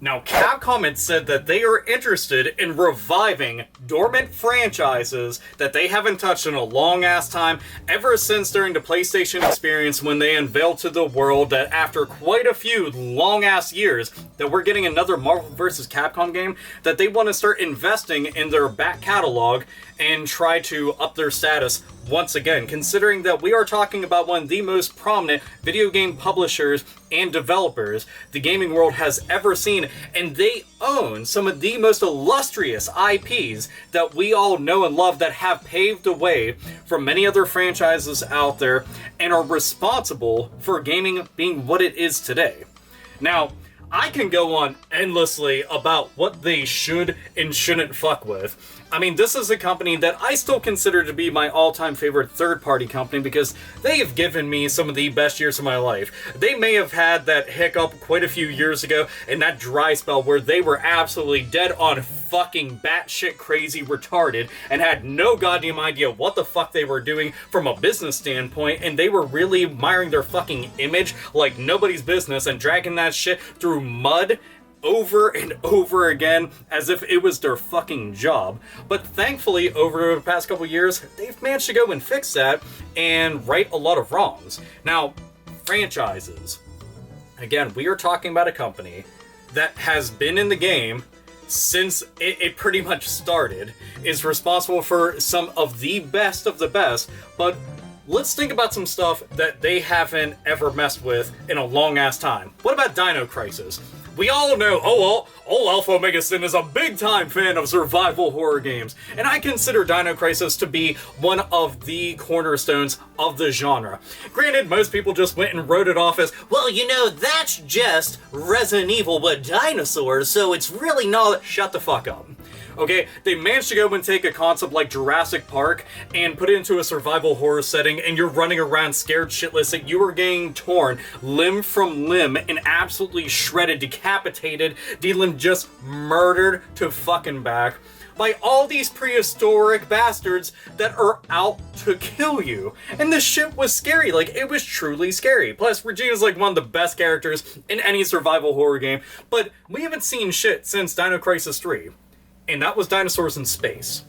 Now, Capcom had said that they are interested in reviving dormant franchises that they haven't touched in a long-ass time, ever since during the PlayStation experience when they unveiled to the world that after quite a few long-ass years that we're getting another Marvel vs. Capcom game, that they want to start investing in their back catalog and try to up their status once again, considering that we are talking about one of the most prominent video game publishers and developers the gaming world has ever seen, and they own some of the most illustrious IPs that we all know and love that have paved the way for many other franchises out there and are responsible for gaming being what it is today. Now, I can go on endlessly about what they should and shouldn't fuck with. I mean, this is a company that I still consider to be my all-time favorite third-party company because they have given me some of the best years of my life. They may have had that hiccup quite a few years ago and that dry spell where they were absolutely dead on fucking batshit crazy retarded and had no goddamn idea what the fuck they were doing from a business standpoint, and they were really miring their fucking image like nobody's business and dragging that shit through mud over and over again as if it was their fucking job. But thankfully, over the past couple years, they've managed to go and fix that and right a lot of wrongs. Now, franchises. Again, we are talking about a company that has been in the game since it pretty much started, is responsible for some of the best, but let's think about some stuff that they haven't ever messed with in a long-ass time. What about Dino Crisis? We all know, AlphaOmegaSin is a big-time fan of survival horror games, and I consider Dino Crisis to be one of the cornerstones of the genre. Granted, most people just went and wrote it off as, well, you know, that's just Resident Evil with dinosaurs, so it's really not... Shut the fuck up. Okay, they managed to go and take a concept like Jurassic Park and put it into a survival horror setting, and you're running around scared shitless that you are getting torn limb from limb and absolutely shredded, decapitated, dealing just murdered to fucking back by all these prehistoric bastards that are out to kill you. And this shit was scary, like, it was truly scary. Plus, Regina's like one of the best characters in any survival horror game, but we haven't seen shit since Dino Crisis 3. And that was dinosaurs in space.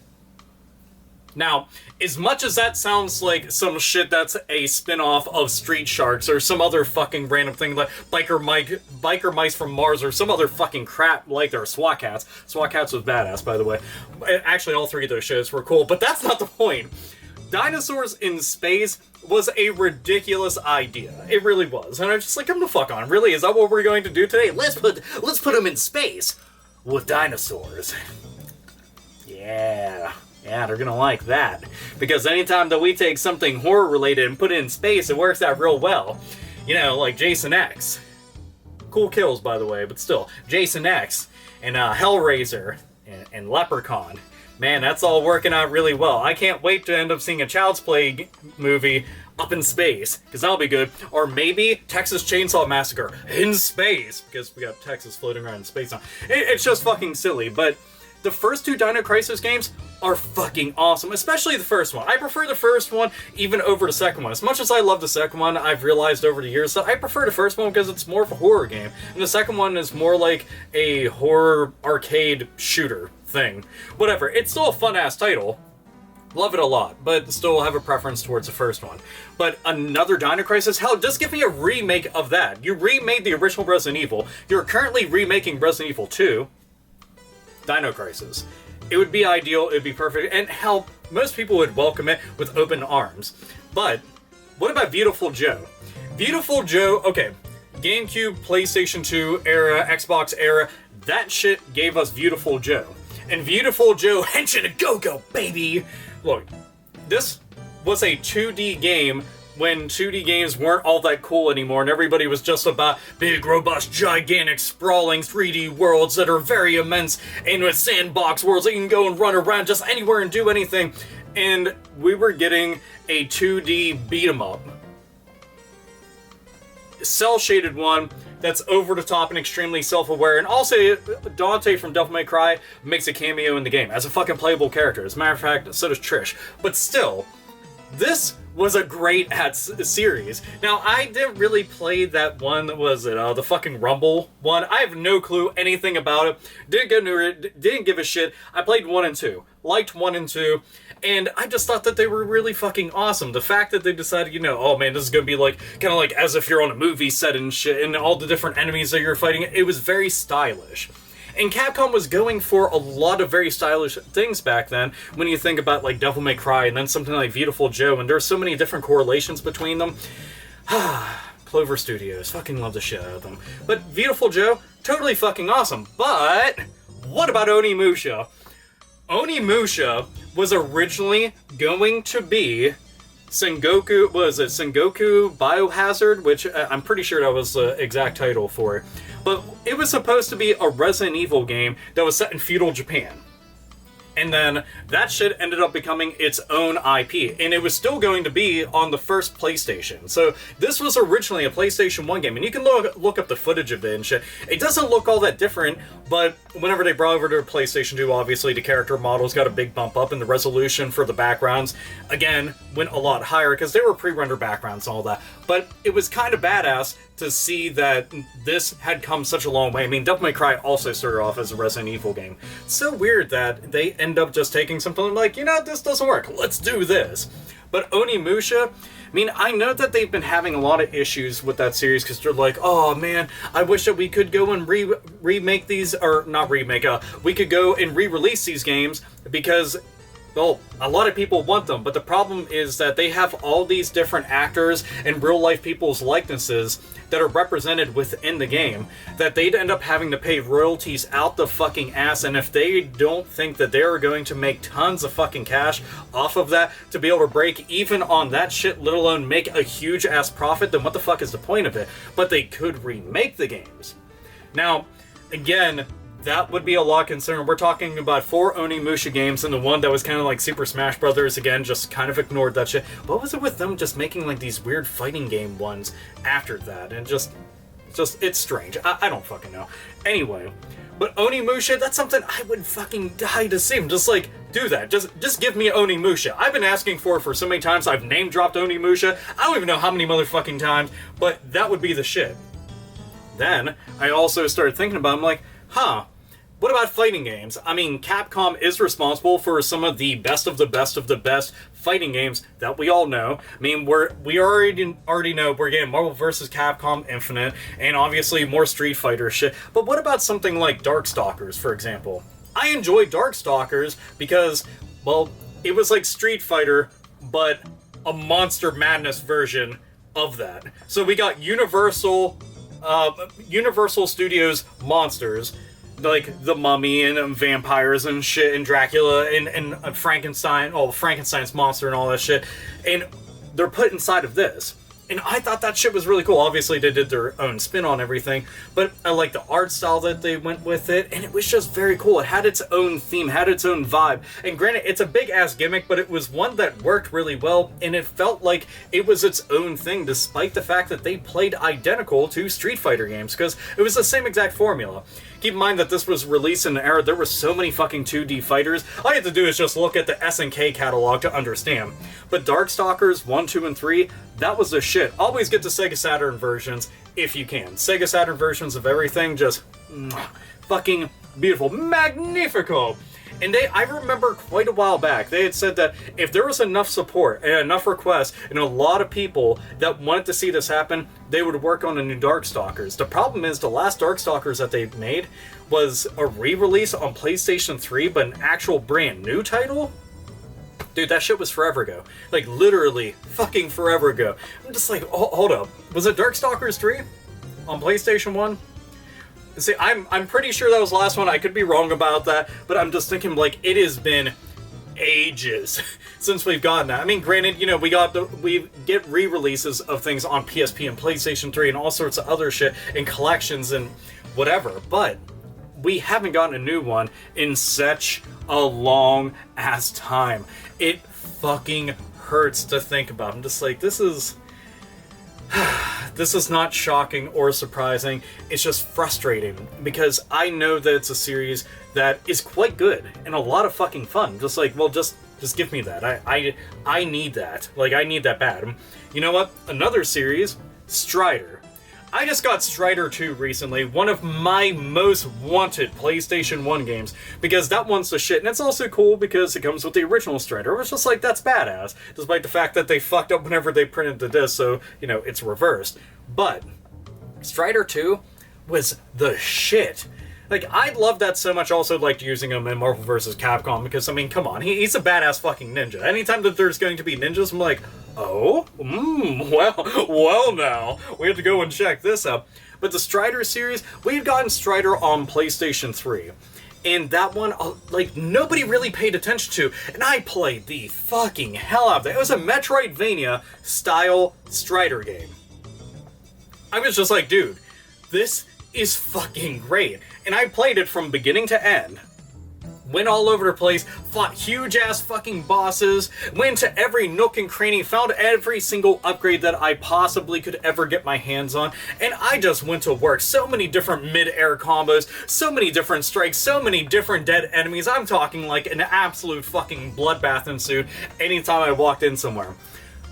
Now, as much as that sounds like some shit that's a spin-off of Street Sharks or some other fucking random thing like Biker Mice from Mars or some other fucking crap like their SWAT Cats. SWAT Cats was badass, by the way. Actually, all three of those shows were cool, but that's not the point. Dinosaurs in space was a ridiculous idea. It really was. And I'm just like, come the fuck on. Really? Is that what we're going to do today? Let's put them in space with dinosaurs. Yeah, they're gonna like that. Because anytime that we take something horror-related and put it in space, it works out real well. You know, like Jason X. Cool kills, by the way, but still. Jason X, and Hellraiser, and Leprechaun. Man, that's all working out really well. I can't wait to end up seeing a Child's Play movie up in space, because that'll be good. Or maybe Texas Chainsaw Massacre in space, because we got Texas floating around in space now. It's just fucking silly, but the first two Dino Crisis games are fucking awesome, especially the first one. I prefer the first one even over the second one. As much as I love the second one, I've realized over the years that I prefer the first one because it's more of a horror game, and the second one is more like a horror arcade shooter thing. Whatever, it's still a fun-ass title. Love it a lot, but still have a preference towards the first one. But another Dino Crisis? Hell, just give me a remake of that. You remade the original Resident Evil. You're currently remaking Resident Evil 2. Dino Crisis. It would be ideal, it would be perfect, and hell, most people would welcome it with open arms. But, what about Viewtiful Joe? Viewtiful Joe, okay, GameCube, PlayStation 2 era, Xbox era, that shit gave us Viewtiful Joe. And Viewtiful Joe, Henshin a Go-Go, baby! Look, this was a 2D game when 2D games weren't all that cool anymore and everybody was just about big, robust, gigantic, sprawling 3D worlds that are very immense and with sandbox worlds that you can go and run around just anywhere and do anything. And we were getting a 2D beat-em-up. Cell-shaded one that's over the top and extremely self-aware, and also Dante from Devil May Cry makes a cameo in the game as a fucking playable character. As a matter of fact, so does Trish. But still, This was a great series. Now, I didn't really play that one, the fucking Rumble one. I have no clue anything about it. Didn't give a shit. I played 1 and 2. Liked 1 and 2. And I just thought that they were really fucking awesome. The fact that they decided, oh man, this is gonna be like, kind of like as if you're on a movie set and shit, and all the different enemies that you're fighting, it was very stylish. And Capcom was going for a lot of very stylish things back then, when you think about like Devil May Cry, and then something like Viewtiful Joe, and there's so many different correlations between them. Clover Studios, fucking love the shit out of them. But Viewtiful Joe, totally fucking awesome. But, what about Onimusha? Onimusha was originally going to be Sengoku Biohazard, which I'm pretty sure that was the exact title for it. But it was supposed to be a Resident Evil game that was set in feudal Japan. And then that shit ended up becoming its own IP, and it was still going to be on the first PlayStation. So this was originally a PlayStation 1 game, and you can look up the footage of it and shit. It doesn't look all that different, but whenever they brought over to PlayStation 2, obviously the character models got a big bump up, and the resolution for the backgrounds, again, went a lot higher, because they were pre-rendered backgrounds and all that. But it was kind of badass to see that this had come such a long way. I mean, Devil May Cry also started off as a Resident Evil game. It's so weird that they end up just taking something like, this doesn't work, let's do this. But Onimusha, I mean, I know that they've been having a lot of issues with that series, because they're like, oh man, I wish that we could go and remake these, or not remake, we could go and re-release these games, because, well, a lot of people want them, but the problem is that they have all these different actors and real-life people's likenesses that are represented within the game, that they'd end up having to pay royalties out the fucking ass, and if they don't think that they're going to make tons of fucking cash off of that to be able to break even on that shit, let alone make a huge-ass profit, then what the fuck is the point of it? But they could remake the games. Now, again, that would be a lot concerning. We're talking about 4 Onimusha games, and the one that was kind of like Super Smash Brothers, again, just kind of ignored that shit. What was it with them just making like these weird fighting game ones after that? And just it's strange. I don't fucking know. Anyway, but Onimusha, that's something I would fucking die to see. I'm just like, do that. Just give me Onimusha. I've been asking for it for so many times. I've name-dropped Onimusha. I don't even know how many motherfucking times, but that would be the shit. Then, I also started thinking about it. I'm like, what about fighting games? I mean, Capcom is responsible for some of the best of the best of the best fighting games that we all know. I mean, we already know we're getting Marvel vs. Capcom Infinite, and obviously more Street Fighter shit. But what about something like Darkstalkers, for example? I enjoy Darkstalkers because, well, it was like Street Fighter, but a Monster Madness version of that. So we got Universal Studios monsters, like the Mummy and vampires and shit, and Dracula and Frankenstein, Frankenstein's monster and all that shit, and they're put inside of this. And I thought that shit was really cool. Obviously, they did their own spin on everything, but I like the art style that they went with it, and it was just very cool. It had its own theme, had its own vibe, and granted, it's a big-ass gimmick, but it was one that worked really well, and it felt like it was its own thing, despite the fact that they played identical to Street Fighter games, because it was the same exact formula. Keep in mind that this was released in an era there were so many fucking 2D fighters. All you have to do is just look at the SNK catalog to understand. But Darkstalkers 1, 2, and 3, that was the shit. Always get the Sega Saturn versions if you can. Sega Saturn versions of everything, just fucking beautiful. Magnifico! And I remember quite a while back, they had said that if there was enough support and enough requests and a lot of people that wanted to see this happen, they would work on a new Darkstalkers. The problem is the last Darkstalkers that they made was a re-release on PlayStation 3, but an actual brand new title? Dude, that shit was forever ago. Like, literally fucking forever ago. I'm just like, hold up. Was it Darkstalkers 3 on PlayStation 1? See, I'm pretty sure that was the last one. I could be wrong about that, but I'm just thinking, like, it has been ages since we've gotten that. I mean, granted, we get re-releases of things on PSP and PlayStation 3 and all sorts of other shit and collections and whatever, but we haven't gotten a new one in such a long ass time. It fucking hurts to think about. I'm just like, this is not shocking or surprising, it's just frustrating, because I know that it's a series that is quite good and a lot of fucking fun. Just like, well, just Just give me that. I need that. Like, I need that bad. You know what? Another series, Strider. I just got Strider 2 recently, one of my most wanted PlayStation 1 games, because that one's the shit, and it's also cool because it comes with the original Strider. It was just like, that's badass, despite the fact that they fucked up whenever they printed the disc, so, you know, it's reversed. But Strider 2 was the shit. Like, I love that so much. Also liked using him in Marvel vs. Capcom because, I mean, come on, he's a badass fucking ninja. Anytime that there's going to be ninjas, I'm like, oh, well now, we have to go and check this out. But the Strider series, we had gotten Strider on PlayStation 3. And that one, like, nobody really paid attention to. And I played the fucking hell out of it. It was a Metroidvania-style Strider game. I was just like, dude, this is fucking great. And I played it from beginning to end. Went all over the place, fought huge-ass fucking bosses, went to every nook and cranny, found every single upgrade that I possibly could ever get my hands on, and I just went to work. So many different mid-air combos, so many different strikes, so many different dead enemies. I'm talking like an absolute fucking bloodbath ensued anytime I walked in somewhere.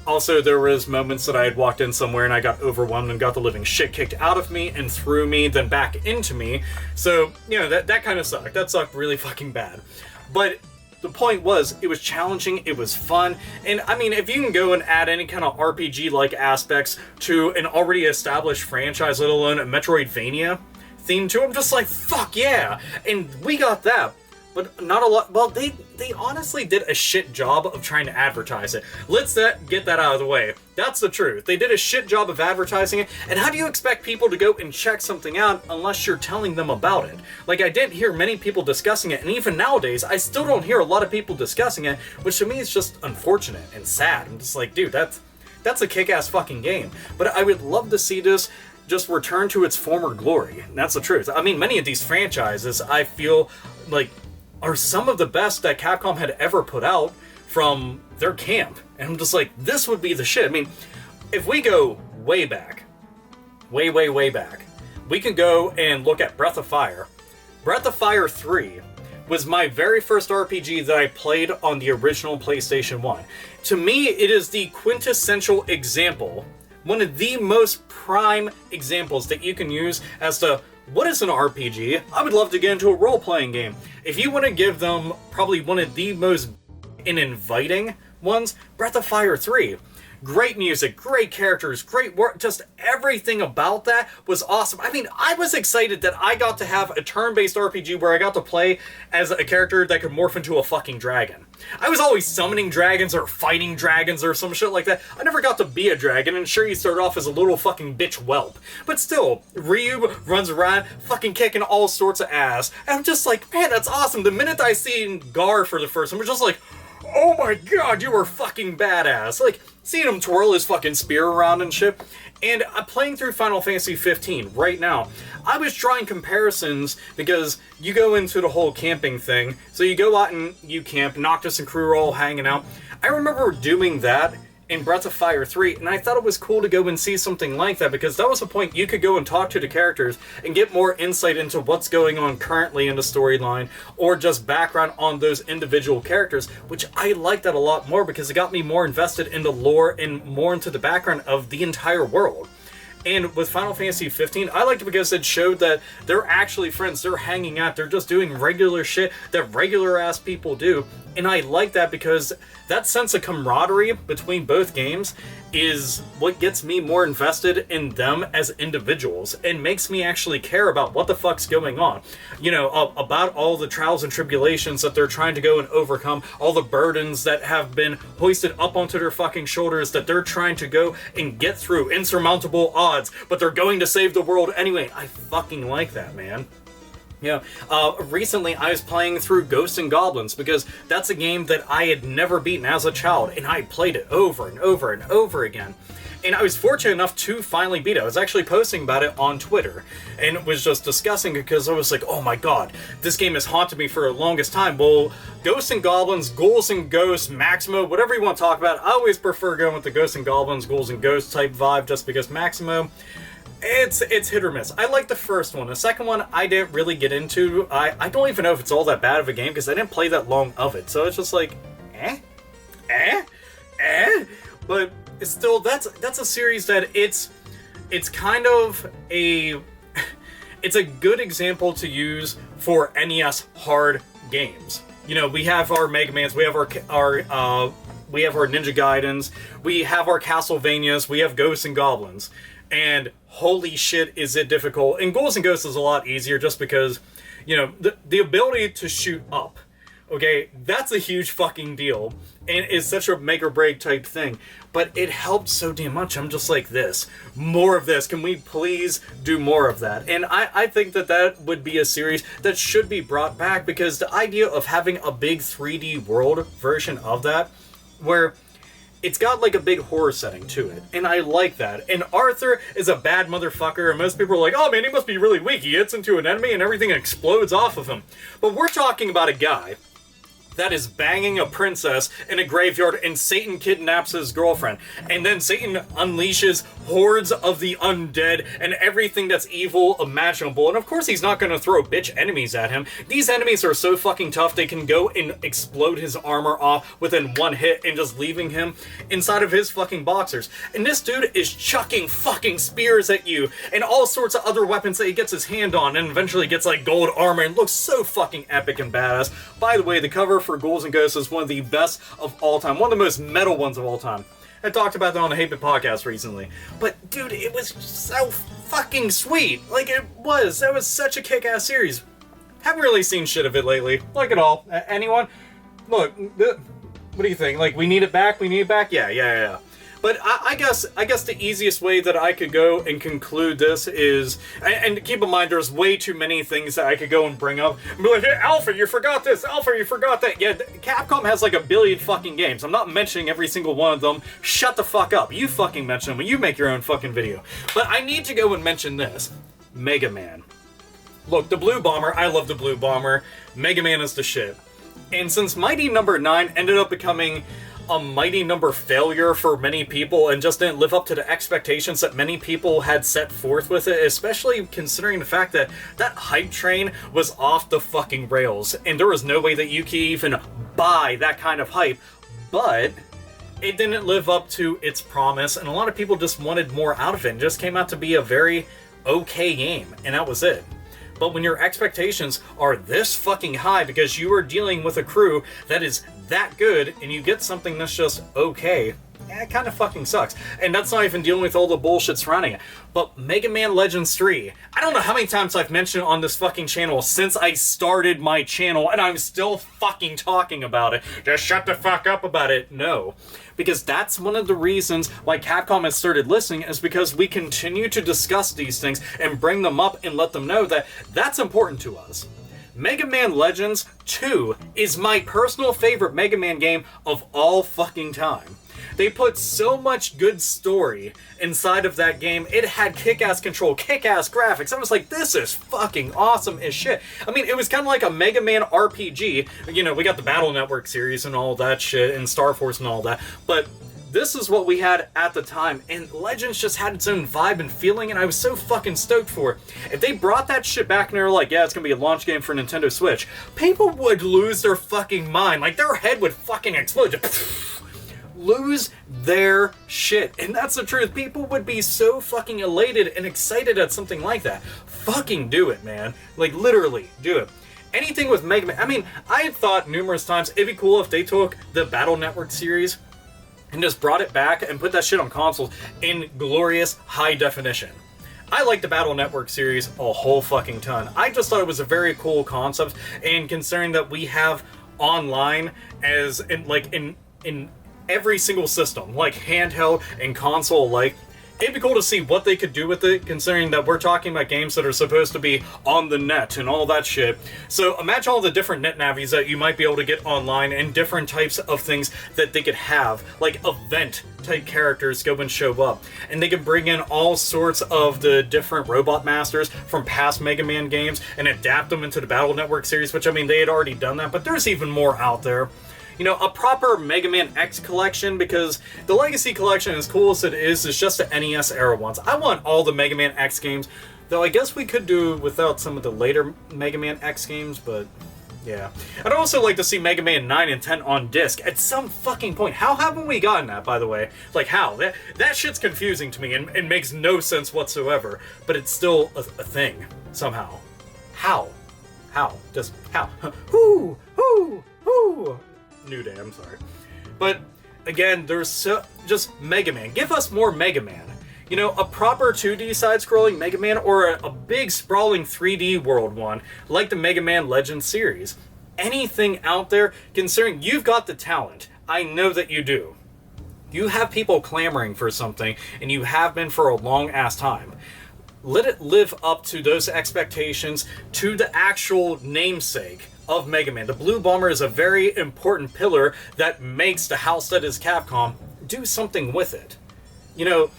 Also, there was moments that I had walked in somewhere and I got overwhelmed and got the living shit kicked out of me and through me, then back into me. So, you know, that kind of sucked. That sucked really fucking bad. But the point was, it was challenging, it was fun, and I mean, if you can go and add any kind of RPG-like aspects to an already established franchise, let alone a Metroidvania theme to it, I'm just like, fuck yeah! And we got that. But not a lot. Well, they honestly did a shit job of trying to advertise it. Let's get that out of the way. That's the truth. They did a shit job of advertising it, and how do you expect people to go and check something out unless you're telling them about it? Like, I didn't hear many people discussing it, and even nowadays, I still don't hear a lot of people discussing it, which to me is just unfortunate and sad. I'm just like, dude, that's a kick-ass fucking game. But I would love to see this just return to its former glory. And that's the truth. I mean, many of these franchises, I feel like, are some of the best that Capcom had ever put out from their camp. And I'm just like, this would be the shit. I mean, if we go way back, way back, we can go and look at Breath of Fire. Breath of Fire 3 was my very first RPG that I played on the original PlayStation 1. To me, it is the quintessential example, one of the most prime examples that you can use as to what is an RPG? I would love to get into a role-playing game. If you want to give them probably one of the most inviting ones, Breath of Fire 3. Great music, great characters, great work, just everything about that was awesome. I mean, I was excited that I got to have a turn-based RPG where I got to play as a character that could morph into a fucking dragon. I was always summoning dragons or fighting dragons or some shit like that. I never got to be a dragon, and sure, you start off as a little fucking bitch whelp. But still, Ryu runs around fucking kicking all sorts of ass. And I'm just like, man, that's awesome. The minute I seen Gar for the first time, I'm just like, oh my god, you were fucking badass. Like, seeing him twirl his fucking spear around and shit. And I'm playing through Final Fantasy 15 right now. I was drawing comparisons because you go into the whole camping thing. So you go out and you camp, Noctis and crew are all hanging out. I remember doing that in Breath of Fire 3, and I thought it was cool to go and see something like that, because that was a point you could go and talk to the characters and get more insight into what's going on currently in the storyline, or just background on those individual characters, which I liked that a lot more because it got me more invested in the lore and more into the background of the entire world. And with Final Fantasy 15, I liked it because it showed that they're actually friends, they're hanging out, they're just doing regular shit that regular-ass people do. And I like that because that sense of camaraderie between both games is what gets me more invested in them as individuals and makes me actually care about what the fuck's going on. You know, about all the trials and tribulations that they're trying to go and overcome, all the burdens that have been hoisted up onto their fucking shoulders that they're trying to go and get through, insurmountable odds, but they're going to save the world anyway. I fucking like that, man. Yeah, recently I was playing through Ghosts and Goblins because that's a game that I had never beaten as a child, and I played it over and over and over again. And I was fortunate enough to finally beat it. I was actually posting about it on Twitter, and was just discussing it because I was like, oh my god, this game has haunted me for the longest time. Well, Ghosts and Goblins, Ghouls and Ghosts, Maximo, whatever you want to talk about, I always prefer going with the Ghosts and Goblins, Ghouls and Ghosts type vibe, just because Maximo, it's hit or miss. I like the first one. The second one, I didn't really get into. I don't even know if it's all that bad of a game, because I didn't play that long of it. So it's just like, eh? But still, that's a series that it's kind of a it's a good example to use for NES hard games. You know, we have our Mega Mans, we have our Ninja Gaidens, we have our Castlevanias, we have Ghosts and Goblins, and holy shit, is it difficult. And Ghouls and Ghosts is a lot easier just because, you know, the ability to shoot up. Okay, that's a huge fucking deal, and it's such a make or break type thing, but it helped so damn much. I'm just like, more of this, can we please do more of that? And I think that would be a series that should be brought back, because the idea of having a big 3D world version of that, where it's got like a big horror setting to it, and I like that. And Arthur is a bad motherfucker, and most people are like, oh man, he must be really weak, he hits into an enemy and everything explodes off of him. But we're talking about a guy that is banging a princess in a graveyard, and Satan kidnaps his girlfriend. And then Satan unleashes hordes of the undead and everything that's evil imaginable. And of course he's not going to throw bitch enemies at him. These enemies are so fucking tough, they can go and explode his armor off within one hit and just leaving him inside of his fucking boxers. And this dude is chucking fucking spears at you and all sorts of other weapons that he gets his hand on, and eventually gets like gold armor and looks so fucking epic and badass. By the way, the cover for Ghouls and Ghosts is one of the best of all time, one of the most metal ones of all time. I talked about that on the Hate It podcast recently. But dude, it was so fucking sweet. Like, that was such a kick-ass series. Haven't really seen shit of it lately, like at all. Anyone? Look, what do you think? Like, we need it back? Yeah. But I guess the easiest way that I could go and conclude this is, and keep in mind, there's way too many things that I could go and bring up. And be like, hey, Alpha, you forgot this. Alpha, you forgot that. Yeah, Capcom has like a billion fucking games. I'm not mentioning every single one of them. Shut the fuck up. You fucking mention them when you make your own fucking video. But I need to go and mention this. Mega Man. Look, the Blue Bomber, I love the Blue Bomber. Mega Man is the shit. And since Mighty Number 9 ended up becoming a Mighty Number failure for many people and just didn't live up to the expectations that many people had set forth with it, especially considering the fact that that hype train was off the fucking rails, and there was no way that you could even buy that kind of hype, but it didn't live up to its promise, and a lot of people just wanted more out of it, and just came out to be a very okay game, and that was it. But when your expectations are this fucking high because you are dealing with a crew that is that good, and you get something that's just okay, it kind of fucking sucks. And that's not even dealing with all the bullshit surrounding it. But Mega Man Legends 3, I don't know how many times I've mentioned on this fucking channel since I started my channel, and I'm still fucking talking about it. Just shut the fuck up about it. No. Because that's one of the reasons why Capcom has started listening, is because we continue to discuss these things and bring them up and let them know that that's important to us. Mega Man Legends 2 is my personal favorite Mega Man game of all fucking time. They put so much good story inside of that game. It had kick-ass control, kick-ass graphics. I was like, this is fucking awesome as shit. I mean, it was kind of like a Mega Man RPG. You know, we got the Battle Network series and all that shit, and Star Force and all that, but this is what we had at the time, and Legends just had its own vibe and feeling, and I was so fucking stoked for it. If they brought that shit back and they were like, yeah, it's gonna be a launch game for Nintendo Switch, people would lose their fucking mind. Like, their head would fucking explode. Lose their shit. And that's the truth. People would be so fucking elated and excited at something like that. Fucking do it, man. Like, literally, do it. Anything with Mega Man. I mean, I had thought numerous times it'd be cool if they took the Battle Network series and just brought it back and put that shit on consoles in glorious high definition. I like the Battle Network series a whole fucking ton. I just thought it was a very cool concept, and considering that we have online as in every single system, like handheld and console alike, it'd be cool to see what they could do with it, considering that we're talking about games that are supposed to be on the net and all that shit. So imagine all the different net navies that you might be able to get online, and different types of things that they could have, like event type characters go and show up. And they could bring in all sorts of the different robot masters from past Mega Man games and adapt them into the Battle Network series, which, I mean, they had already done that, but there's even more out there. You know, a proper Mega Man X collection, because the Legacy collection, as cool as it is just the NES era ones. I want all the Mega Man X games, though I guess we could do without some of the later Mega Man X games, but Yeah. I'd also like to see Mega Man 9 and 10 on disc at some fucking point. How haven't we gotten that, by the way? Like, how? That shit's confusing to me and makes no sense whatsoever, but it's still a thing, somehow. How? How? Just how? Whoo! Whoo! Whoo! New Day, I'm sorry. But, again, there's just Mega Man. Give us more Mega Man. You know, a proper 2D side-scrolling Mega Man, or a big sprawling 3D world one, like the Mega Man Legends series. Anything out there, considering you've got the talent. I know that you do. You have people clamoring for something, and you have been for a long-ass time. Let it live up to those expectations, to the actual namesake of Mega Man. The Blue Bomber is a very important pillar that makes the house that is Capcom do something with it. You know,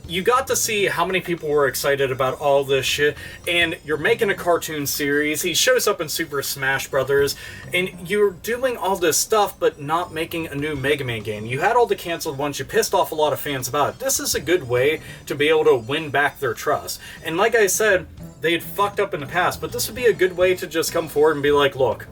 you got to see how many people were excited about all this shit, and you're making a cartoon series, he shows up in Super Smash Brothers, and you're doing all this stuff, but not making a new Mega Man game. You had all the canceled ones, you pissed off a lot of fans about it. This is a good way to be able to win back their trust. And like I said, they had fucked up in the past, but this would be a good way to just come forward and be like, look,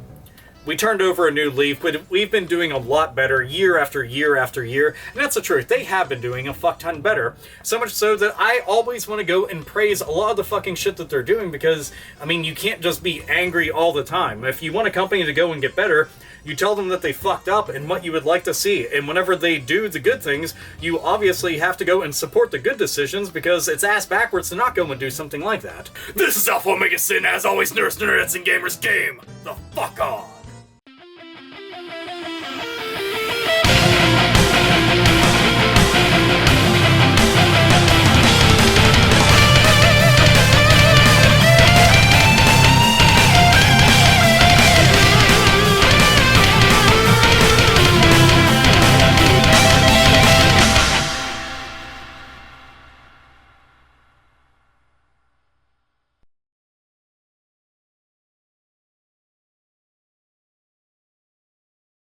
we turned over a new leaf, but we've been doing a lot better year after year after year, and that's the truth. They have been doing a fuck ton better. So much so that I always want to go and praise a lot of the fucking shit that they're doing, because, I mean, you can't just be angry all the time. If you want a company to go and get better, you tell them that they fucked up and what you would like to see, and whenever they do the good things, you obviously have to go and support the good decisions, because it's ass backwards to not go and do something like that. This is AlphaOmegaSin, as always, nerds, nerdettes, and gamers, game the fuck on!